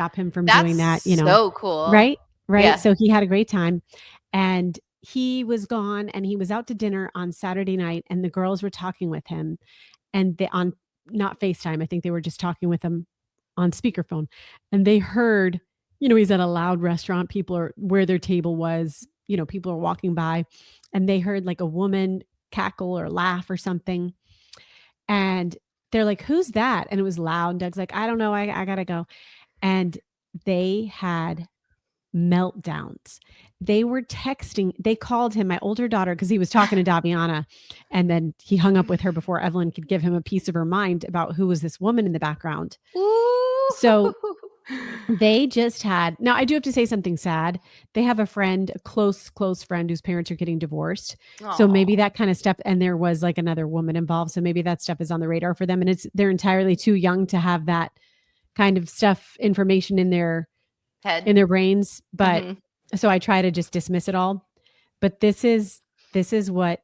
stop him from doing that, That's so cool. right? Right. Yeah. So he had a great time and he was gone and he was out to dinner on Saturday night and the girls were talking with him and they on not FaceTime. I think they were just talking with him on speakerphone and they heard, he's at a loud restaurant. People are where their table was, people are walking by and they heard like a woman cackle or laugh or something. And they're like, who's that? And it was loud. And Doug's like, I don't know. I gotta go. And they had meltdowns. They were texting. They called him, my older daughter, because he was talking to Daviana. And then he hung up with her before Evelyn could give him a piece of her mind about who was this woman in the background. Ooh. So they just had, now I do have to say something sad. They have a friend, a close friend whose parents are getting divorced. So maybe Aw. that kind of stuff, and there was like another woman involved. So maybe that stuff is on the radar for them. And they're entirely too young to have that kind of stuff, information in their Head. brains. But Mm-hmm. so I try to just dismiss it all. But this is what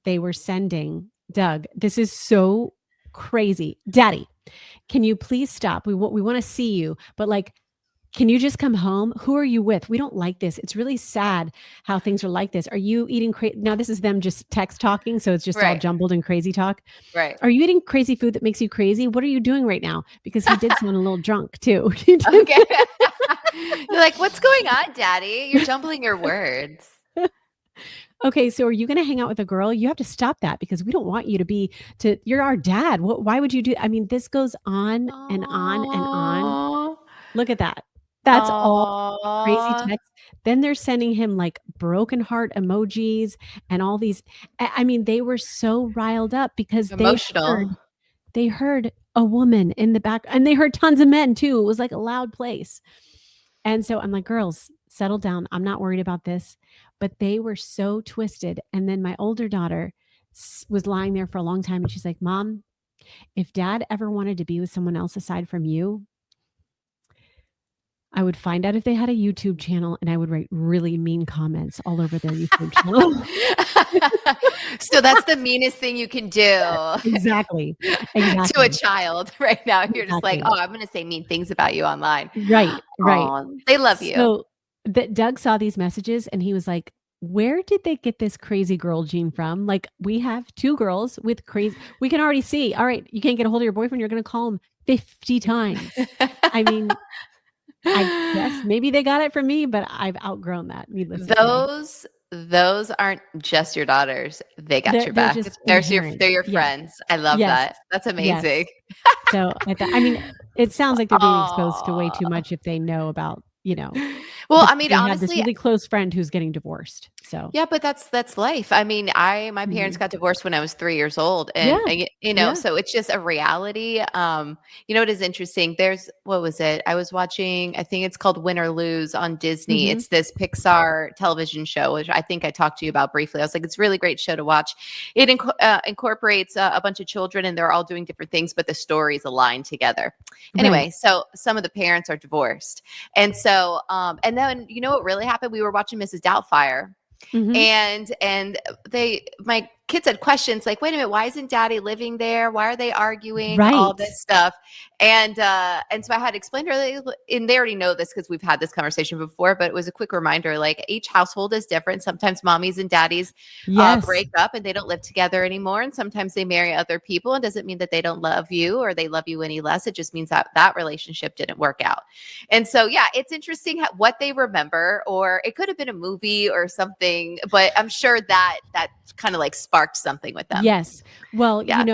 they were sending. Doug, this is so crazy. Daddy, can you please stop? We want to see you, but like, can you just come home? Who are you with? We don't like this. It's really sad how things are like this. Are you eating now this is them just text talking, so it's just all Right. jumbled and crazy talk. Right. Are you eating crazy food that makes you crazy? What are you doing right now? Because he did sound a little drunk too. He did. Okay. You're like, what's going on, Daddy? You're jumbling your words. Okay, so are you going to hang out with a girl? You have to stop that because we don't want you you're our dad. Why would you do? I mean, this goes on and on and on. Aw. Look at that. That's all crazy Aw. text. Then they're sending him like broken heart emojis and all these. I mean, they were so riled up because Emotional. they heard a woman in the back and they heard tons of men too. It was like a loud place. And so I'm like, girls, settle down. I'm not worried about this. But they were so twisted. And then my older daughter was lying there for a long time and she's like, Mom, if dad ever wanted to be with someone else aside from you, I would find out if they had a YouTube channel and I would write really mean comments all over their YouTube channel. So that's the meanest thing you can do. Exactly. To a child right now. You're just like, Exactly. oh, I'm going to say mean things about you online. Right. Oh, they love you. So Doug saw these messages and he was like, where did they get this crazy girl gene from? Like, we have two girls with crazy, we can already see, all right, you can't get a hold of your boyfriend. You're going to call him 50 times. I mean, I guess maybe they got it from me, but I've outgrown that, needless to say. Those aren't just your daughters. They got your They're back. just They're inherent. your Yes. friends. I love Yes. that. That's Yes. amazing. So I mean, it sounds like they're being exposed to way Aw. too much if they know about, Well, I mean, they have this honestly, really close friend who's getting divorced. So yeah, but that's life. I mean, my parents mhm. got divorced when I was 3 years old, Yeah. and Yeah. so it's just a reality. What is interesting? What was it? I was watching. I think it's called Win or Lose on Disney. Mhm. It's this Pixar television show, which I think I talked to you about briefly. I was like, it's a really great show to watch. It incorporates a bunch of children, and they're all doing different things, but the stories align together. Anyway, Right. so some of the parents are divorced, and so and then what really happened? We were watching Mrs. Doubtfire. Mhm. And my kids had questions like, wait a minute, why isn't daddy living there? Why are they arguing? All Right. this stuff. And so I had to explain to her, and they already know this because we've had this conversation before, but it was a quick reminder, like each household is different. Sometimes mommies and daddies Yes. break up and they don't live together anymore. And sometimes they marry other people. It doesn't mean that they don't love you or they love you any less. It just means that relationship didn't work out. And so, yeah, it's interesting what they remember, or it could have been a movie or something, but I'm sure that kind of like sparked something with them. Yes. Well, Yeah.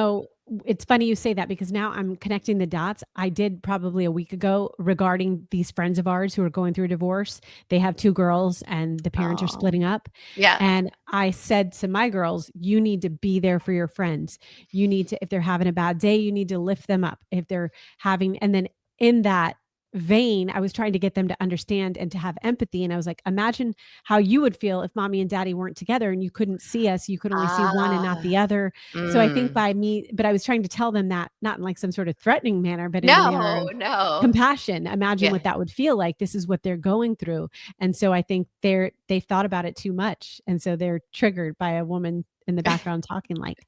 it's funny you say that because now I'm connecting the dots. I did probably a week ago regarding these friends of ours who are going through a divorce. They have two girls and the parents are Oh, splitting up. yeah. And I said to my girls, you need to be there for your friends. You need to, if they're having a bad day, you need to lift them up. If they're having, and then in that vein, I was trying to get them to understand and to have empathy. And I was like, imagine how you would feel if mommy and daddy weren't together and you couldn't see us. You could only see one and not Ah, the other. So I think but I was trying to tell them that not in like some sort of threatening manner, but in a manner no, of no. compassion. Imagine Yeah. what that would feel like. This is what they're going through. And so I think they've thought about it too much. And so they're triggered by a woman in the background talking like.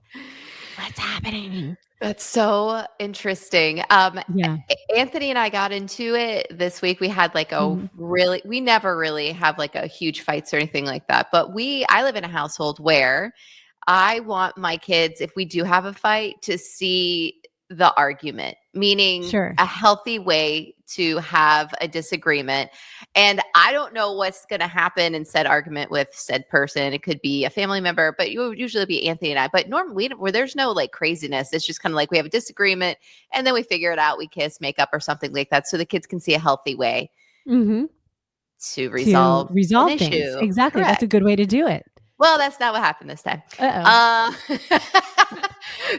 What's happening? That's so interesting. Yeah. Anthony and I got into it this week. We had like Mhm. we never really have like a huge fights or anything like that. But I live in a household where I want my kids, if we do have a fight, to see the argument, meaning Sure. a healthy way to have a disagreement. And I don't know what's going to happen in said argument with said person. It could be a family member, but it would usually be Anthony and I. But normally, where there's no like craziness, it's just kind of like we have a disagreement and then we figure it out. We kiss, make up, or something like that, so the kids can see a healthy way Mhm. to To resolve an resolve things. issue. Exactly, that's Correct. a good way to do it. Well, that's not what happened this time. Uh-oh. Uh,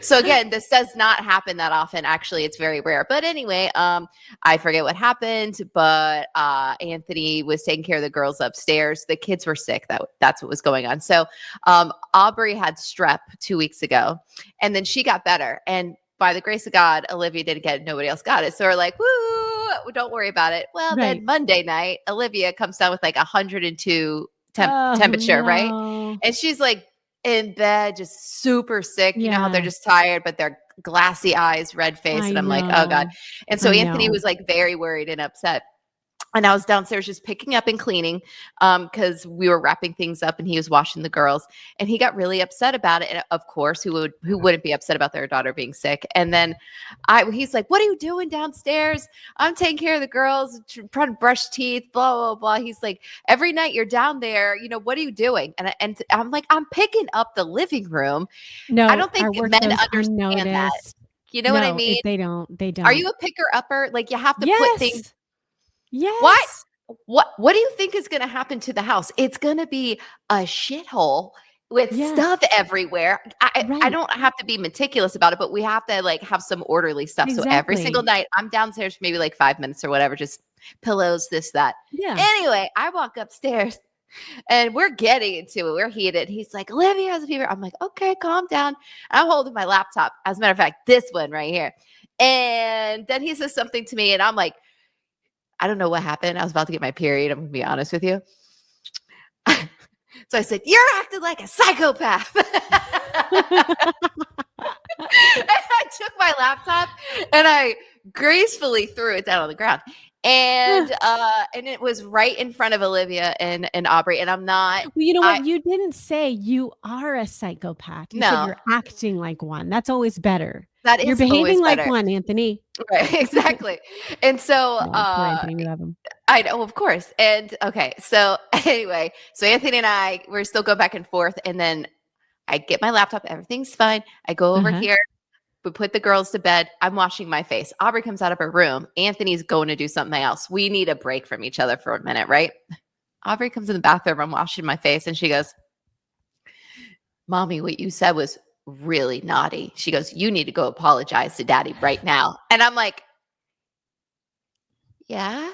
so again, this does not happen that often. Actually, it's very rare. But anyway, I forget what happened, but Anthony was taking care of the girls upstairs. The kids were sick. That's what was going on. So Aubrey had strep 2 weeks ago, and then she got better. And by the grace of God, Olivia didn't get it. Nobody else got it. So we're like, woo, don't worry about it. Well, Right. then Monday night, Olivia comes down with like 102 Oh, temperature, right? no. And she's like in bed, just super sick. You know how they're Yeah. just tired, but they're glassy eyes, red face. I And I'm like, oh God. know. And so I Anthony know. was like very worried and upset. And I was downstairs just picking up and cleaning because we were wrapping things up and he was washing the girls. And he got really upset about it. And of course, who wouldn't be upset about their daughter being sick? And then he's like, "What are you doing downstairs? I'm taking care of the girls, trying to brush teeth, blah, blah, blah." He's like, "Every night you're down there, what are you doing?" And I'm like, "I'm picking up the living room." I No, don't think our work men goes understand that. unnoticed. You know what I No, mean? they Are don't. you a picker upper? Like you have to put things. Yes. What? Yes. What do you think is gonna happen to the house? It's gonna be a shithole with Yeah, stuff everywhere. I right. don't have to be meticulous about it, but we have to, like, have some orderly stuff. So every single Exactly. night, I'm downstairs for maybe, like, 5 minutes or whatever, just pillows, this, that. Yeah. Anyway, I walk upstairs, and we're getting into it. We're heated. He's like, "Olivia has a fever." I'm like, "Okay, calm down." I'm holding my laptop. As a matter of fact, this one right here. And then he says something to me, and I'm like, I don't know what happened. I was about to get my period. I'm going to be honest with you. So I said, "You're acting like a psychopath." And I took my laptop and I gracefully threw it down on the ground. And it was right in front of Olivia and Aubrey. And I'm not, Well, you know what? I You didn't say you are a psychopath. You said no, you're acting like one. That's always better. that You're is behaving always like better. one, Anthony. Right. Exactly. And so No, poor Anthony, we love him. I know, of course. And okay, so anyway, so Anthony and I, we're still going back and forth. And then I get my laptop, everything's fine. I go over Uh-huh. here, we put the girls to bed. I'm washing my face. Aubrey comes out of her room. Anthony's going to do something else. We need a break from each other for a minute, right? Aubrey comes in the bathroom. I'm washing my face and she goes, "Mommy, what you said was really naughty." She goes, "You need to go apologize to daddy right now." And I'm like, "Yeah."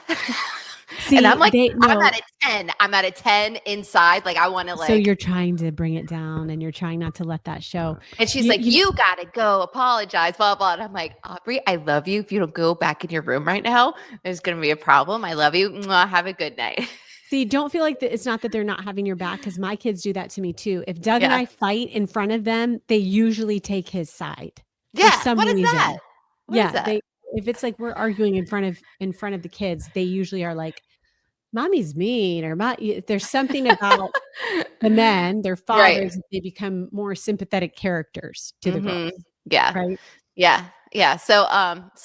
And I'm See, like, they I'm at no. a 10. I'm at a 10 inside. Like, I want to So like, you're trying to bring it down and you're trying not to let that show. and she's You like, you "You got to go apologize, blah, blah." And I'm like, "Aubrey, I love you. If you don't go back in your room right now, there's going to be a problem. I love you. Mwah, have a good night." See, don't feel like it's not that they're not having your back because my kids do that to me too. If Doug and Yeah. I fight in front of them, they usually take his side for Yeah. some What is that? reason. What is Yeah, that? they if it's like we're arguing in front of the kids, they usually are like, "Mommy's mean," or there's something about the men, their Right. fathers, that they become more sympathetic characters to the Mhm. girls, Yeah. right? Yeah. Yeah. So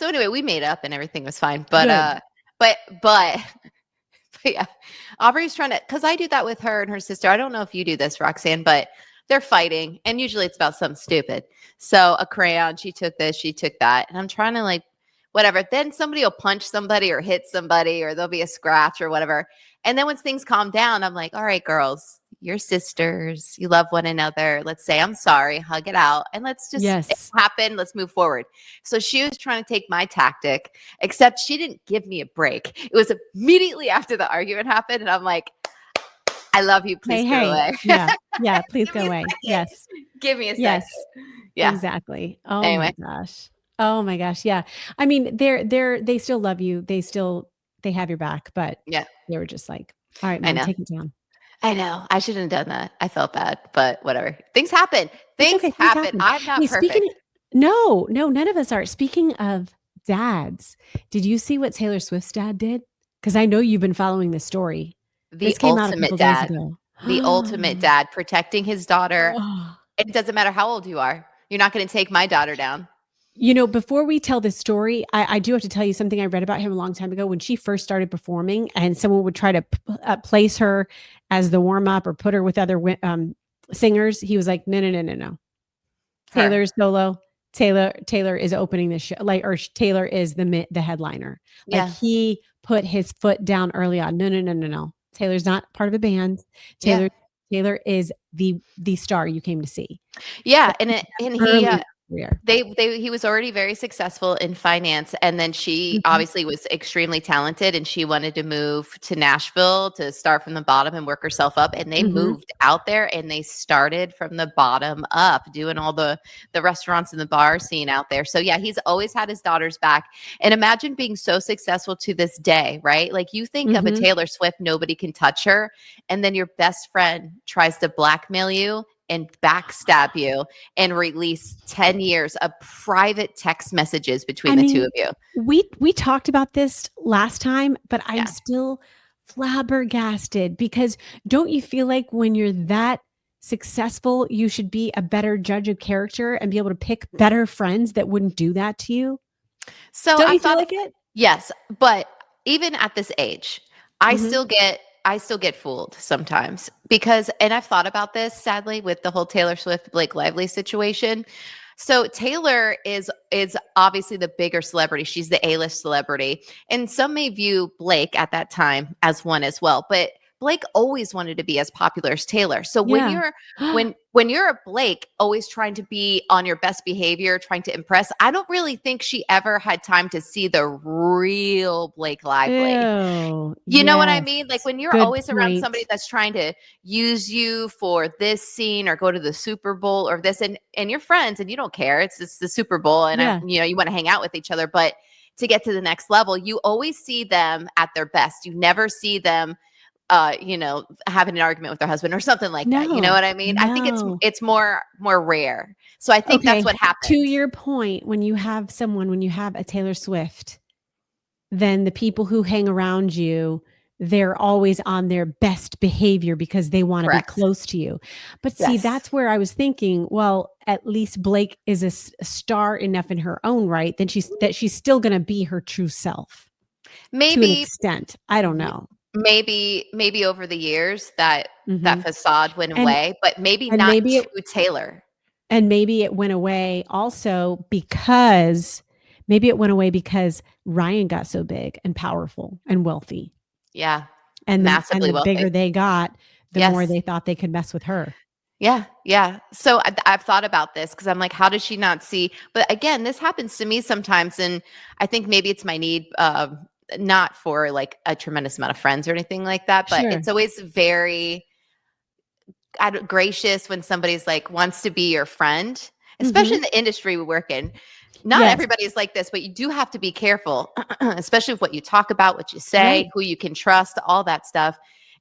anyway, we made up and everything was fine. But Good. but but but yeah, Aubrey's trying to, because I do that with her and her sister. I don't know if you do this, Roxanne, but they're fighting, and usually it's about something stupid. So a crayon, she took this, she took that, and I'm trying to like, whatever. Then somebody will punch somebody or hit somebody, or there'll be a scratch or whatever. And then once things calm down, I'm like, "All right, girls, you're sisters. You love one another. Let's say I'm sorry, hug it out, and let's just it Yes. happen. Let's move forward." So she was trying to take my tactic, except she didn't give me a break. It was immediately after the argument happened, and I'm like, "I love you. Please "Hey, go hey." away. Yeah, yeah, "Please Give go me a away." second. Yes, Give me a second." yes, Yeah. exactly. Oh my Anyway, gosh. Oh my gosh, yeah. I mean, they still love you. They have your back, but yeah, they were just like, "All right, I mom, know. take it down." I know. I shouldn't have done that. I felt bad, but whatever. Things happen. It's Things okay, things happen. happen. I'm not Hey, speaking perfect. No, no, none of us are. Speaking of dads, did you see what Taylor Swift's dad did? Because I know you've been following this story. The This came out a ultimate couple days dad. ago. The ultimate dad protecting his daughter. Oh. It doesn't matter how old you are. You're not gonna take my daughter down. You know, before we tell this story, I do have to tell you something I read about him a long time ago when she first started performing, and someone would try to place her as the warm up or put her with other singers. He was like, no, no, no, no, no. Her. Taylor's solo. Taylor is opening the show, like, or Taylor is the headliner. Like Yeah. he put his foot down early on. No, no, no, no, no. Taylor's not part of a band. Yeah. Taylor Taylor is the star you came to see. Yeah, But and he, early in her career. they he was already very successful in finance, and then she Mhm, obviously was extremely talented, and she wanted to move to Nashville to start from the bottom and work herself up, and they mhm, moved out there, and they started from the bottom up, doing all the restaurants and the bar scene out there. So, yeah, he's always had his daughter's back, and imagine being so successful to this day, right? Like, you think of a mhm. Taylor Swift, nobody can touch her, and then your best friend tries to blackmail you and backstab you and release 10 years of private text messages between I the two of mean, you. we talked about this last time, but I'm Yeah. still flabbergasted because don't you feel like when you're that successful, you should be a better judge of character and be able to pick better friends that wouldn't do that to you? So Don't I you feel thought, like it? yes, but even at this age, I Mhm. still get I still get fooled sometimes because, and I've thought about this sadly with the whole Taylor Swift Blake Lively situation. So Taylor is obviously the bigger celebrity. She's the A-list celebrity. And some may view Blake at that time as one as well. But Blake always wanted to be as popular as Taylor. So when Yeah. you're when you're a Blake always trying to be on your best behavior, trying to impress, I don't really think she ever had time to see the real Blake Lively. Ew. You know what I Yes. mean? Like when you're Good always around point. somebody that's trying to use you for this scene or go to the Super Bowl or this, and you're friends and you don't care. It's just the Super Bowl and Yeah. you want to hang out with each other, but to get to the next level, you always see them at their best. You never see them having an argument with their husband or something like that. You know No. what I mean? I think No. it's more rare. So I think that's Okay. what To happens. your point, when you have a Taylor Swift, then the people who hang around you, they're always on their best behavior because they wanna be Correct. close to you. But see, Yes. that's where I was thinking, well, at least Blake is a star enough in her own right, then she's still gonna be her true self to an Maybe extent. I don't y- know. maybe over the years that Mhm. facade went And away, but maybe and not maybe it to Taylor. maybe it went away also because maybe it went away because Ryan got so big and powerful and wealthy. Yeah. And Massively the bigger wealthy. they got, the more Yes. they thought they could mess with her. Yeah, yeah. So I've thought about this because I'm like, how does she not see? But again, this happens to me sometimes, and I think maybe it's my need, not for like a tremendous amount of friends or anything like that, but Sure. it's always very gracious when somebody's like wants to be your friend, especially in Mhm. the industry we work in. Not Yes. everybody's like this, but you do have to be careful, especially with what you talk about, what you say, Right. who you can trust, all that stuff.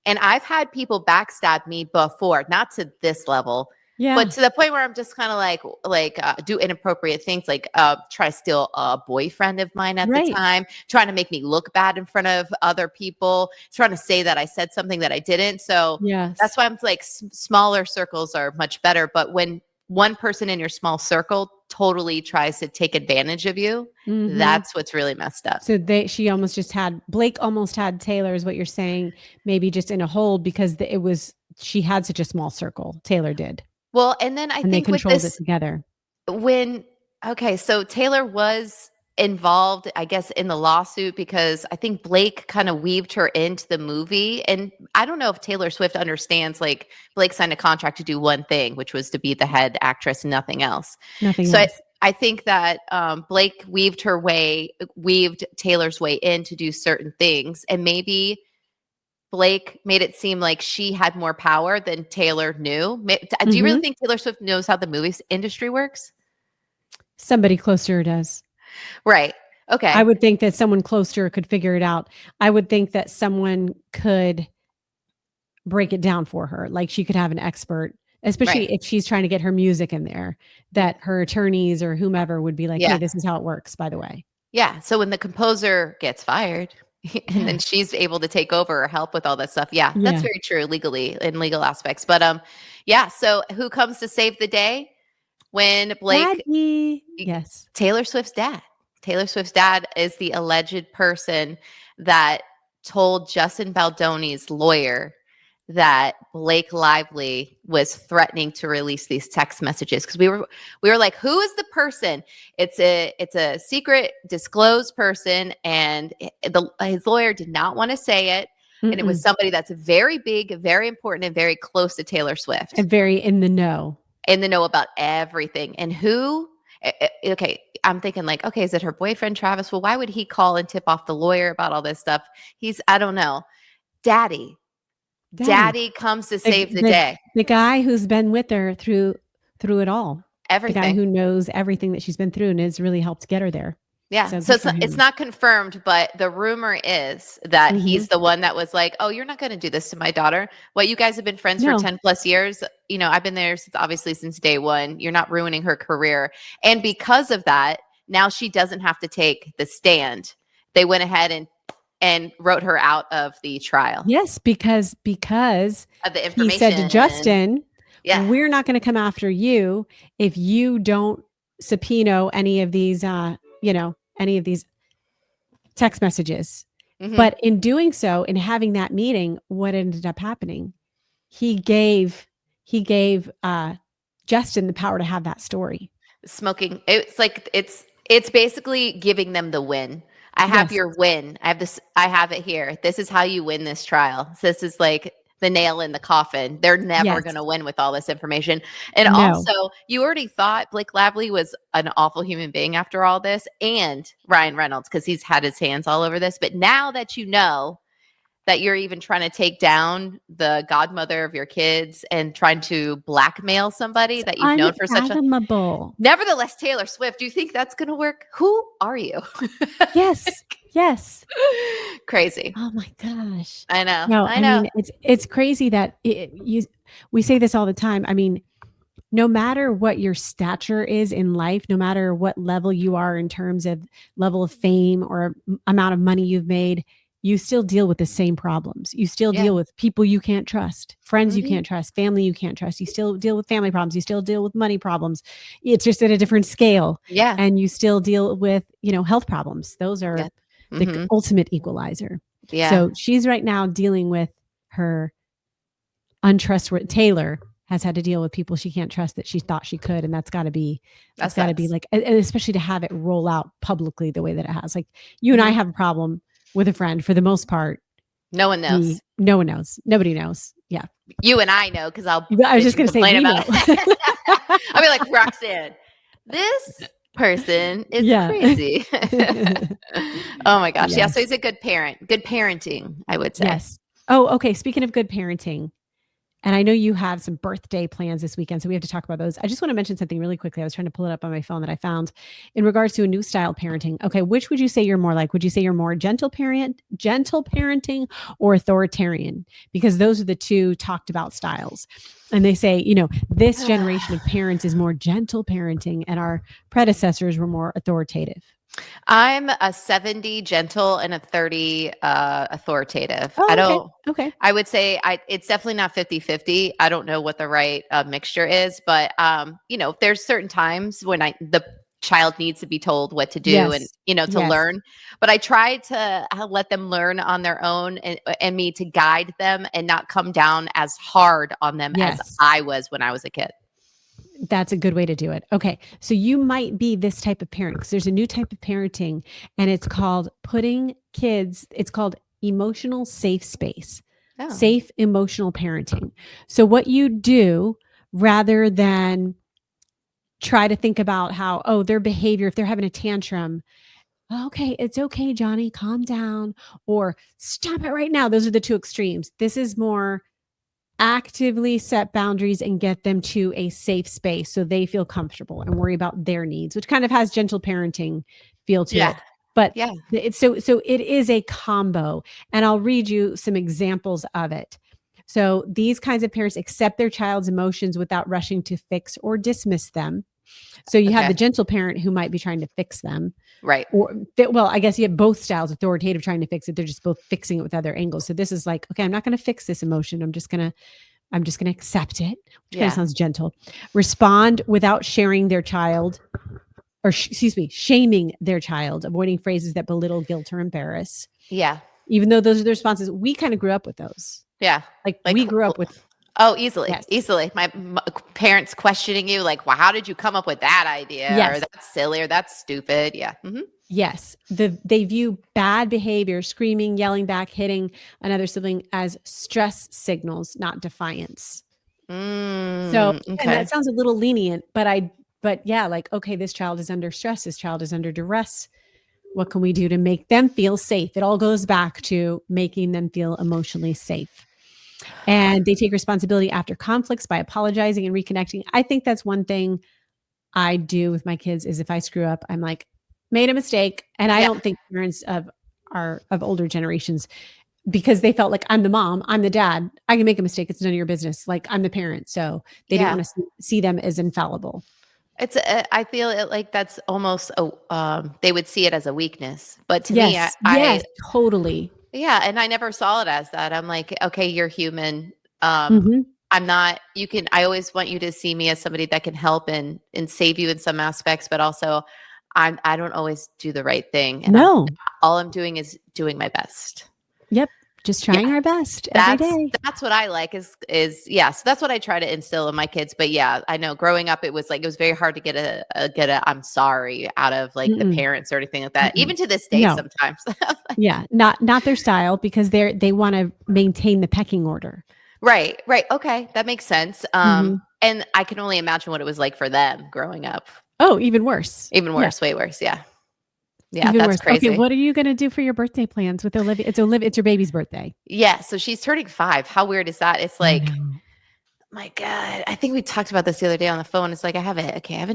And I've had people backstab me before, not to this level, but Yeah. to the point where I'm just kind of do inappropriate things, like try to steal a boyfriend of mine at the Right. time, trying to make me look bad in front of other people, trying to say that I said something that I didn't. So that's Yes. why I'm like smaller circles are much better. But when one person in your small circle totally tries to take advantage of you, Mhm. that's what's really messed up. So she almost just had Blake almost had Taylor is what you're saying, maybe just in a hold because it was she had such a small circle, Taylor did, Well, and then I and they think with controlled it this, together. when okay, so Taylor was involved, I guess, in the lawsuit because I think Blake kind of weaved her into the movie. And I don't know if Taylor Swift understands, like, Blake signed a contract to do one thing, which was to be the head actress and nothing else. Nothing So else. I think that Blake weaved Taylor's way in to do certain things. And maybe Blake made it seem like she had more power than Taylor knew. Do you really Mhm. think Taylor Swift knows how the movies industry works? Somebody close to her does. Right. I Okay. would think that someone close to her could figure it out. I would think that someone could break it down for her. Like she could have an expert especially Right. if she's trying to get her music in there, that her attorneys or whomever would be like, "Hey, Yeah. this is how it works, by the way." Yeah. So when the composer gets fired and then Yeah. she's able to take over or help with all that stuff. Yeah, that's Yeah. very true legally in legal aspects. But yeah, so who comes to save the day when Blake Daddy. Yes. Taylor Swift's dad. Taylor Swift's dad is the alleged person that told Justin Baldoni's lawyer that Blake Lively was threatening to release these text messages because we were like, who is the person? It's a secret disclosed person, and his lawyer did not want to say it, and it was Mm-mm. somebody that's very big, very important, and very close to Taylor Swift, And very in the know. and they know about everything. And who? Okay, I'm thinking like, okay, is it her boyfriend Travis? Well, why would he call and tip off the lawyer about all this stuff? I don't know. Daddy, Daddy. Daddy comes to The save the the day. the guy who's been with her through it all. The guy Everything. who knows everything that she's been through and has really helped get her there. Yeah. So So good it's for not, it's him. not confirmed, but the rumor is that Mhm. he's the one that was like, "Oh, you're not going to do this to my daughter. What, you guys have been friends for No. 10 plus years. I've been there since obviously since day one. You're not ruining her career." And because of that, now she doesn't have to take the stand. They went ahead and wrote her out of the trial Yes, because of the he said to information. Justin, Yeah. "We're not gonna come after you if you don't subpoena any of these, any of these text messages." Hmm. But in doing so, in having that meeting, what ended up happening? He gave he gave, Justin the power to have that story. Smoking, it's like it's basically giving them the win. I have Yes, your win. I have it here. This is how you win this trial. So this is like the nail in the coffin. They're never going yes. to win with all this information. And No. also, you already thought Blake Lively was an awful human being after all this, and Ryan Reynolds, because he's had his hands all over this. But now that you know that you're even trying to take down the godmother of your kids and trying to blackmail somebody It's that you've known for such a unfathomable. Nevertheless, Taylor Swift, do you think that's going to work? Who are you? Yes, yes. Crazy. Oh my gosh. I know. No, I I know. mean, it's crazy that we say this all the time. I mean, no matter what your stature is in life, no matter what level you are in terms of level of fame or amount of money you've made, you still deal with the same problems. You still Yeah. deal with people you can't trust, friends you Mhm. can't trust, family you can't trust. You still deal with family problems. You still deal with money problems. It's just at a different scale. Yeah. And you still deal with, health problems. Those Yeah. are the Mhm. ultimate equalizer. Yeah. So she's right now dealing with her untrustworthy. Taylor has had to deal with people she can't trust that she thought she could, and That that's got to be sucks. like, and especially to have it roll out publicly the way that it has. Like you and I Mhm. have a problem with a friend for the most part. No one knows. No one knows. Nobody knows. Yeah. You and I know because I'll I was bitch just and gonna say complain we about know. it. I'll be like, Roxanne, this person is Yeah. crazy. Oh my gosh. Yeah. So Yes. he's a good parent. Good parenting, I would say. Yes. Oh, okay. Speaking of good parenting, and I know you have some birthday plans this weekend, so we have to talk about those. I just want to mention something really quickly. I was trying to pull it up on my phone that I found in regards to a new style parenting. Okay, which would you say you're more like? Would you say you're more gentle parenting, or authoritarian? Because those are the two talked about styles. And they say, this generation of parents is more gentle parenting, and our predecessors were more authoritative. I'm a 70 gentle and a 30 authoritative. I Oh, okay. don't Okay. I would say it's definitely not 50-50. I don't know what the right mixture is, but there's certain times when the child needs to be told what to do and Yes. to Yes. learn. But I try to let them learn on their own and me to guide them and not come down as hard on them as Yes. I was when I was a kid. That's a good way to do it. Okay. So you might be this type of parent because there's a new type of parenting, and it's called emotional safe space, Oh. safe emotional parenting. So what you do, rather than try to think about how, oh, their behavior, if they're having a tantrum, okay, it's okay, Johnny, calm down, or stop it right now. Those are the two extremes. This is more actively set boundaries and get them to a safe space so they feel comfortable and worry about their needs, which kind of has gentle parenting feel to Yeah. it. But Yeah. it's so it is a combo, and I'll read you some examples of it. So these kinds of parents accept their child's emotions without rushing to fix or dismiss them. So you have the Okay. gentle parent who might be trying to fix them. Right. Or well, I guess you have both styles, authoritative trying to fix it. They're just both fixing it with other angles. So this is like, okay, I'm not going to fix this emotion. I'm just going to accept it, which kind of Yeah. sounds gentle. Respond without sharing their child or excuse me, shaming their child, avoiding phrases that belittle, guilt, or embarrass. Yeah. Even though those are the responses, we kind of grew up with those. Yeah. Like Like, we grew up with, oh, easily, yes, easily. My parents questioning you, like, well, how did you come up with that idea? Or yes, that's silly or that's stupid. Yeah. yes. They view bad behavior, screaming, yelling back, hitting another sibling as stress signals, not defiance. So, and that Okay. sounds a little lenient, but yeah, like, okay, this child is under stress. This child is under duress. What can we do to make them feel safe? It all goes back to making them feel emotionally safe. And they take responsibility after conflicts by apologizing and reconnecting. I think that's one thing I do with my kids is if I screw up, I'm like, made a mistake. And I Yeah. don't think parents of older generations, because they felt like I'm the mom, I'm the dad, I can make a mistake. It's none of your business. Like I'm the parent. So they didn't Yeah. want to see them as infallible. I feel it like that's almost they would see it as a weakness. But to me, Yes. Yes. Totally. yeah, and I never saw it as that. I'm like, okay, you're human. Um, Hmm. I'm not, I always want you to see me as somebody that can help and save you in some aspects, but also I don't always do the right thing. And No. all I'm doing is doing my best. Yep. Just Yeah. trying our best every That's day. that's what I like is yeah, so that's what I try to instill in my kids. But yeah, I know growing up it was very hard to get a I'm sorry out of like the Mm-mm, parents or anything like that. mm-mm. Even to this day No. sometimes. Yeah. Not their style because they want to maintain the pecking order. Right, right. Okay, that makes sense. Hmm. And I can only imagine what it was like for them growing up. Oh, even worse. Even Yeah. worse, way worse. Yeah. Yeah, Even that's worse. Okay. crazy. What are you going to do for your birthday plans with Olivia? It's your baby's birthday. Yeah, so she's turning 5. How weird is that? It's I like, know. my God, I think we talked about this the other day on the phone. It's like I have an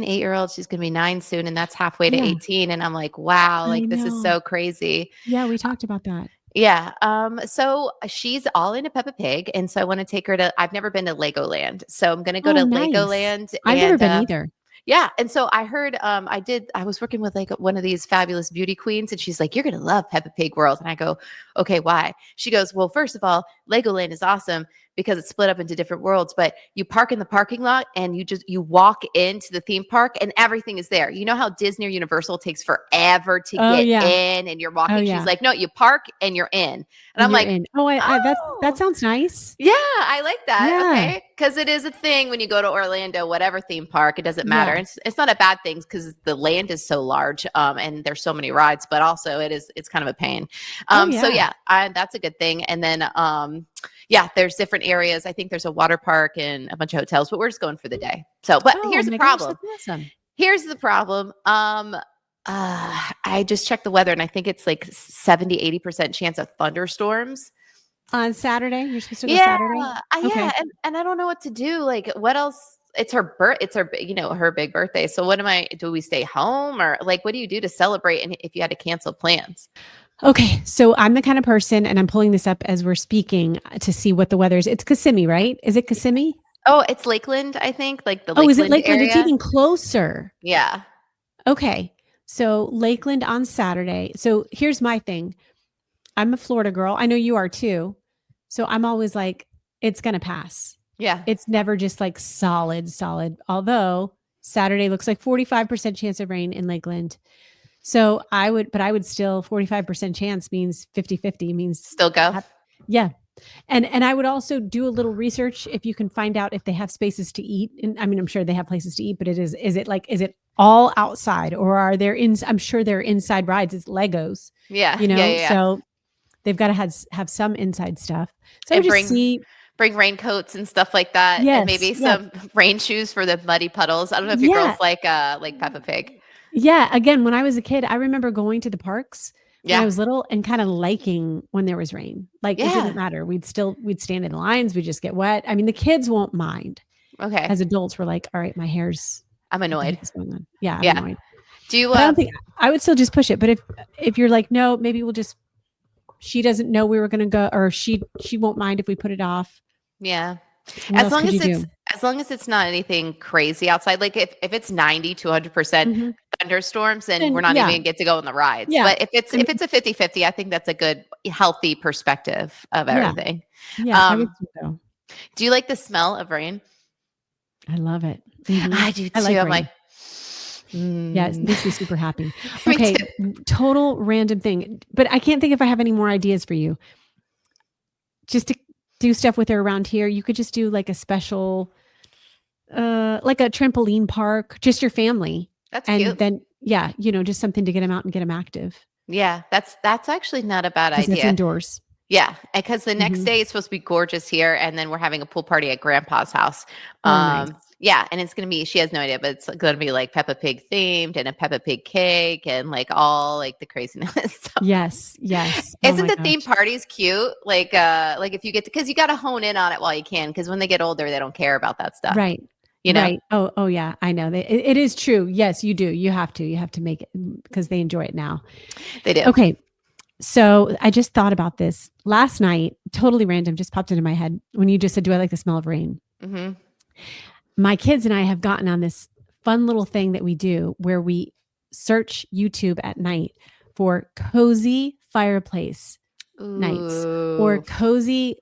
8-year-old. She's gonna be 9 soon, and that's halfway to Yeah. 18. And I'm like, wow, I like this is know. so crazy. Yeah. We talked about that. Yeah. So she's all into Peppa Pig, and so I want to take her to. I've never been to Legoland, so I'm gonna go Oh, to nice. Legoland, I've never and been either. yeah, and so I heard, I was working with like one of these fabulous beauty queens, and she's like, "You're gonna love Peppa Pig World," and I go, "Okay, why?" She goes, "Well, first of all, Legoland is awesome because it's split up into different worlds, but you park in the parking lot and you walk into the theme park and everything is there. You know how Disney or Universal takes forever to Oh, get yeah. in and you're Oh, walking?" She's yeah. like, "No, you park and you're in," and I'm And you're like, in. Oh, that "Oh." sounds nice. Yeah, I like that. Yeah. Okay, because it is a thing when you go to Orlando, whatever theme park, it doesn't matter. Yeah. It's not a bad thing because the land is so large, and there's so many rides, but also it's kind of a pain. Oh, So yeah. yeah, that's a good thing. And then yeah, there's different areas. I think there's a water park and a bunch of hotels, but we're just going for the day. So, but Oh here's the my gosh, problem. that's awesome. Here's the problem. I just checked the weather and I think it's like 70-80% chance of thunderstorms. On Saturday? You're supposed to go Yeah, Saturday? yeah, Okay. and I don't know what to do. Like, what else? It's her, her big birthday. So what am I? Do we stay home or like what do you do to celebrate? And if you had to cancel plans? Okay. So I'm the kind of person, and I'm pulling this up as we're speaking to see what the weather is. It's Kissimmee, right? Is it Kissimmee? Oh, it's Lakeland, I think, like the Oh, is it Lakeland Lakeland? It's area. even closer. Yeah, Okay. So Lakeland on Saturday. So here's my thing. I'm a Florida girl. I know you are too. So I'm always like, it's going to pass. yeah, It's never just like solid, solid. Although Saturday looks like 45% chance of rain in Lakeland. So I would still 45% chance means 50-50 means, still go. yeah. And I would also do a little research if you can find out if they have spaces to eat. And I mean, I'm sure they have places to eat, but is it all outside or are there I'm sure there are inside rides. It's Legos, Yeah, yeah, yeah, yeah. so they've got to have some inside stuff. So I would And just see, bring raincoats and stuff like that, and yes, maybe yeah, some rain shoes for the muddy puddles. I don't know if your yeah, girls like Peppa Pig. yeah. Again, when I was a kid, I remember going to the parks when I Yeah, was little and kind of liking when there was rain. Like it didn't yeah. matter. We'd stand in lines. We'd just get wet. I mean, the kids won't mind. Okay, As adults, we're like, all right, my hair's, I'm what the annoyed. heck is going on? Yeah, I'm Yeah. annoyed. Do you But I don't think I would still just push it. But if you're like, no, maybe we'll just she doesn't know we were gonna go, or she won't mind if we put it off. Yeah. What else could you do? As long as it's not anything crazy outside, like if it's 90 to 100% Mhm. thunderstorms, then And we're not even yeah, gonna get to go on the rides. yeah. But I if mean, it's a 50-50, I think that's a good healthy perspective of yeah, everything. yeah, I would Um, think so. do you like the smell of rain? I love it. Mhm. I do I too. like I'm like, rain. Yeah, it mm. makes me super happy. Me Okay, too. total random thing, but I can't think if I have any more ideas for you. Just to do stuff with her around here, you could just do like a special, like a trampoline park, just your family, That's and cute. then yeah, just something to get them out and get them active Yeah, that's actually not a bad because that's idea. indoors. Yeah, because the next Mhm. day it's supposed to be gorgeous here, and then we're having a pool party at grandpa's house. Oh, nice. Yeah, and it's gonna be she has no idea, but it's gonna be like Peppa Pig themed and a Peppa Pig cake and like all like the craziness. So Yes, yes. Oh isn't my the theme gosh. parties cute? Like if you get to because you gotta hone in on it while you can, because when they get older, they don't care about that stuff, Right. you know? Right. Oh, yeah, I know. It is true. Yes, you do. You have to. You have to make it because they enjoy it now. They do. Okay, so I just thought about this last night, totally random, just popped into my head when you just said, "Do I like the smell of rain?" Mhm. My kids and I have gotten on this fun little thing that we do where we search YouTube at night for cozy fireplace nights or Ooh. cozy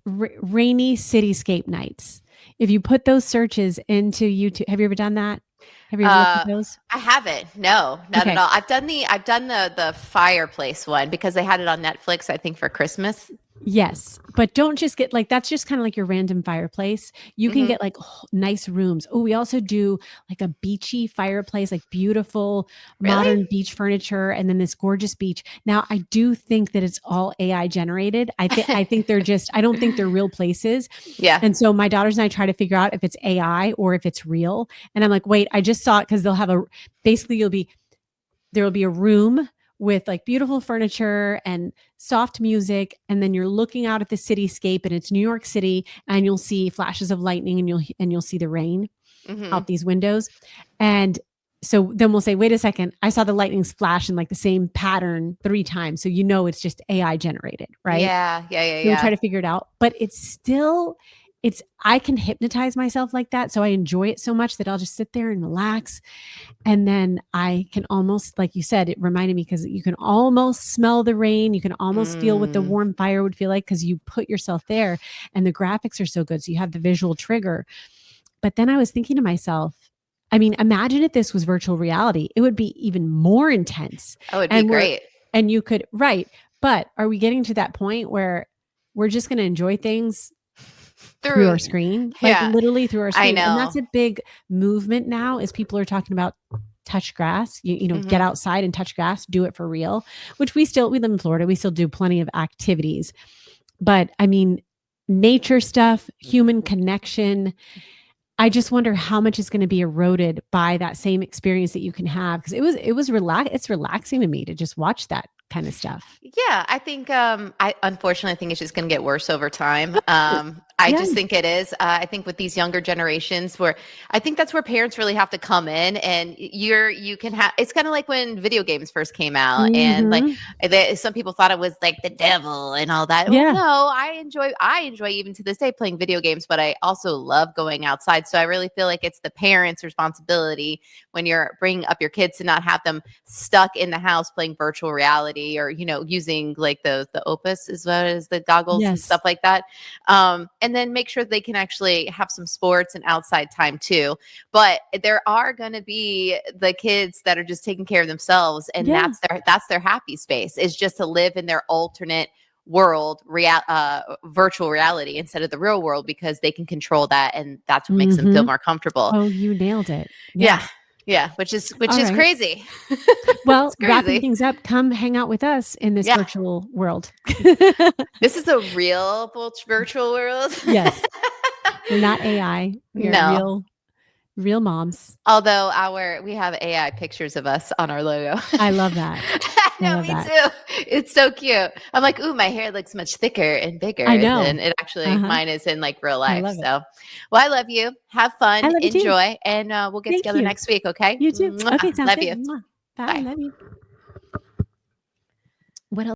rainy cityscape nights. If you put those searches into YouTube, have you ever done that? Have you ever looked at Uh, those? I haven't. No, not at Okay. all. I've done the fireplace one because they had it on Netflix, I think, for Christmas. Yes, but don't just get like that's just kind of like your random fireplace. You can Mhm. get like nice rooms. Oh, we also do like a beachy fireplace, like beautiful Really? modern beach furniture, and then this gorgeous beach. Now, I do think that it's all AI generated. I think they're just I don't think they're real places. Yeah. And so my daughters and I try to figure out if it's AI or if it's real. And I'm like, wait, I just saw it because they'll have a basically there will be a room with like beautiful furniture and soft music, and then you're looking out at the cityscape and it's New York City, and you'll see flashes of lightning, and you'll see the rain Mhm. out these windows. And so then we'll say, wait a second, I saw the lightnings flash in like the same pattern 3 times, so it's just AI generated, right? Yeah. Yeah, yeah, So we'll try yeah. to figure it out, but it's I can hypnotize myself like that, so I enjoy it so much that I'll just sit there and relax. And then I can almost, like you said, it reminded me because you can almost smell the rain. You can almost feel what the Mm. warm fire would feel like because you put yourself there, and the graphics are so good. So you have the visual trigger. But then I was thinking to myself, I mean, imagine if this was virtual reality, it would be even more intense. That would be And great. you could, right. But are we getting to that point where we're just going to enjoy things through our Through screen, like yeah, literally through our I screen? And know. that's a big movement now is people are talking about touch grass, get Mhm. outside and touch grass, do it for real, which we live in Florida. We still do plenty of activities. But I mean, nature stuff, human connection, I just wonder how much is going to be eroded by that same experience that you can have because it's relaxing to me to just watch that kind of stuff. Yeah, I think I unfortunately I think it's just going to get worse over time. Oh, I yeah. just think it is. I think with these younger generations, where I think that's where parents really have to come in, and you can have. It's kind of like when video games first came out, and like Mhm. some people thought it was like the devil and all that. Well, Yeah. no, I enjoy even to this day playing video games, but I also love going outside. So I really feel like it's the parents' responsibility when you're bringing up your kids to not have them stuck in the house playing virtual reality or using like the opus as well as the goggles and Yes. stuff like that, and then make sure they can actually have some sports and outside time too. But there are going to be the kids that are just taking care of themselves, and Yeah. that's their happy space is just to live in their alternate world virtual reality instead of the real world because they can control that and that's what makes them feel Mhm. more comfortable. Oh, you nailed it. Yeah. Yes. Yeah, which All is right. crazy. Well, It's wrapping crazy. things up, come hang out with us in this Yeah. virtual world. This is a real virtual world. Yes. We're not AI. We are No. real moms. Although we have AI pictures of us on our logo. I love that. I No, love me that. too. It's so cute. I'm like, ooh, my hair looks much thicker and I bigger than know. it actually Uh-huh. mine is in like real I life. love it. So, well, I love you. Have I fun, love you too. enjoy, and we'll get Thank together you. next week. Okay. You too. Mwah. Okay, sounds Love good. you. Mwah. Bye. Bye. Love you.